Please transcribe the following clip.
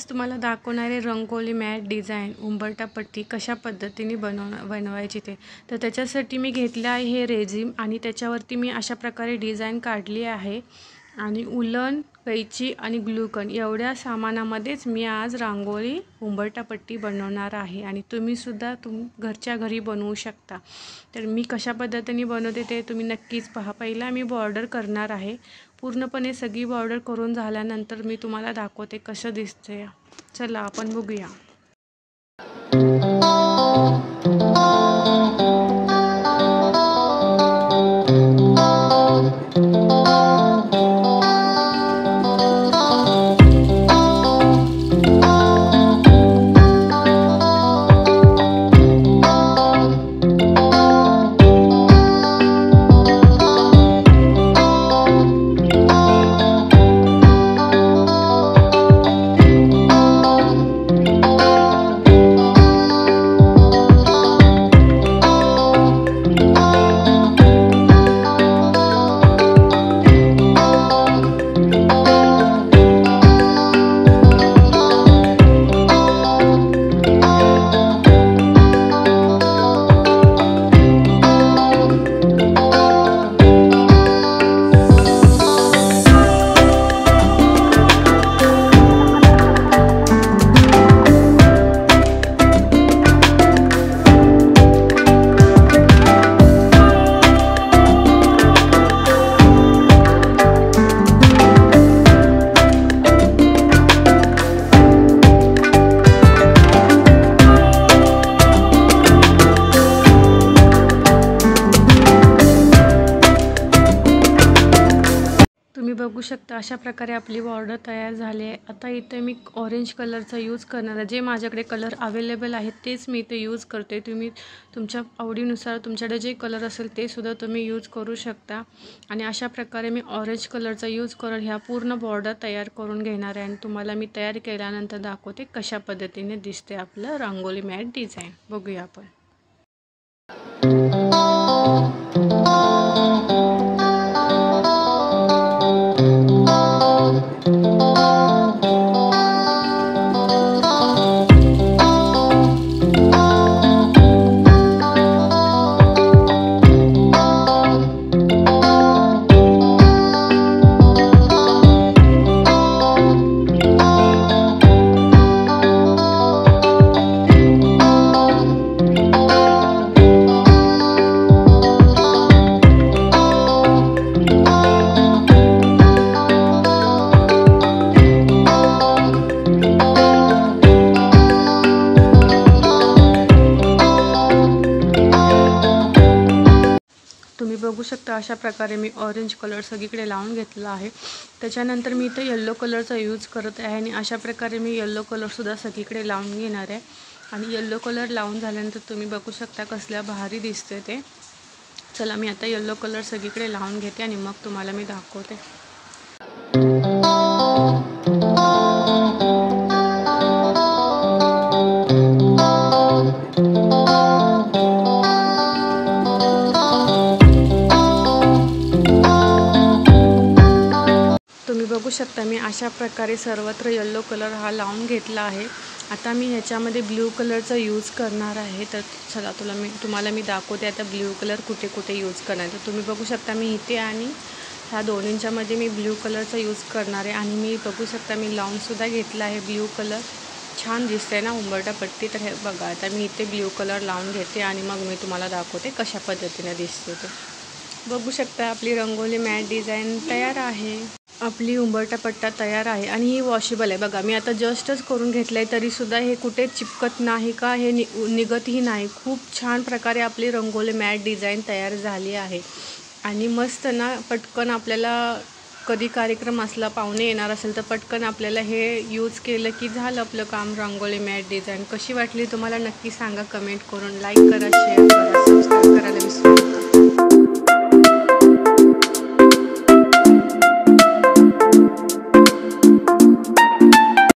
तुम्हाला दाखवणार आहे रंगोली मॅट डिझाईन उंबरठा पट्टी कशा पद्धतीने बनवायची ते। तर त्याच्यासाठी मी घेतले आहे हे रेझिन आणि त्याच्यावरती मी अशा प्रकारे डिझाईन काढली आहे आणि उलन, कैची आणि ग्लूकन एवढ्या सामानामध्येच मी आज रांगोळी उंबरठा पट्टी बनवणार आहे आणि तुम्ही सुद्धा घरच्या घरी बनवू शकता। तर मी कशा पद्धतीने बनवते ते तुम्ही नक्कीच पहा। पहिला मी बॉर्डर करणार आहे। पूर्णपणे सगळी बॉर्डर करून झाल्यानंतर मी तुम्हाला दाखवते कसं दिसते। चला आपण बघूया। तुम्ही बघू शकता अशा प्रकारे आपली बॉर्डर तयार झाली आहे। आता इथे मी ऑरेंज कलरचा यूज करणार आहे। जे माझ्याकडे कलर अवेलेबल आहेत तेच मी इथे यूज करते। तुम्ही तुमच्या आवडीनुसार तुमच्याकडे जे कलर असेल ते सुद्धा तुम्ही यूज करू शकता। आणि अशा प्रकारे मी ऑरेंज कलरचा यूज करून ह्या पूर्ण बॉर्डर तयार करून घेणार आहे आणि तुम्हाला मी तयार केल्यानंतर दाखवते कशा पद्धतीने दिसते आपलं रांगोळी मॅट डिझाईन। बघूया आपण। तुम्ही बघू शकता अशा प्रकारे मी ऑरेंज कलर सगळीकडे लावून घेतला आहे। त्याच्यानंतर मी इथे येलो कलरचा यूज करत आहे आणि अशा प्रकारे मी येलो कलर सुद्धा सगळीकडे लावून घेणार आहे। आणि येलो कलर लावून झाल्यानंतर तुम्ही बघू शकता कसल्या भारी दिसते ते। चला मी आता येलो कलर सगळीकडे लावून घेते आणि मग तुम्हाला मी दाखवते। तुम्ही बघू शकता मी अशा प्रकारे सर्वत्र येलो कलर हा लावून घेतला आहे। आता मी ह्याच्यामध्ये ब्ल्यू कलरचा यूज करणार आहे। तर चला तुम्हाला मी दाखवते आता ब्ल्यू कलर कुठे कुठे यूज करणार। तर तुम्ही बघू शकता मी इथे आणि ह्या दोन्हींच्यामध्ये मी ब्ल्यू कलरचा यूज करणार आहे। आणि मी बघू शकता मी लावूनसुद्धा घेतला आहे ब्ल्यू कलर। छान दिसते ना उंबरठा पट्टी। तर हे बघा आता मी इथे ब्ल्यू कलर लावून घेते आणि मग मी तुम्हाला दाखवते कशा पद्धतीने दिसते ते। बघू शकता आपली रंगोली मॅट डिझाईन तयार आहे। आपली उंबरठा पट्टा तयार आहे आणि ही वॉशेबल आहे। बघा मी आता जस्टच करून घेतलं आहे तरीसुद्धा हे कुठे चिपकत नाही का हे निघतही नाही। खूप छान प्रकारे आपली रंगोली मॅट डिझाईन तयार झाली आहे आणि मस्त ना पटकन आपल्याला कधी कार्यक्रम असला पाहुणे येणार असेल तर पटकन आपल्याला हे यूज केलं की झालं आपलं काम। रंगोली मॅट डिझाईन कशी वाटली तुम्हाला नक्की सांगा कमेंट करून। लाईक करा, शेअर करा, सबस्क्राईब करायला विसरू नका।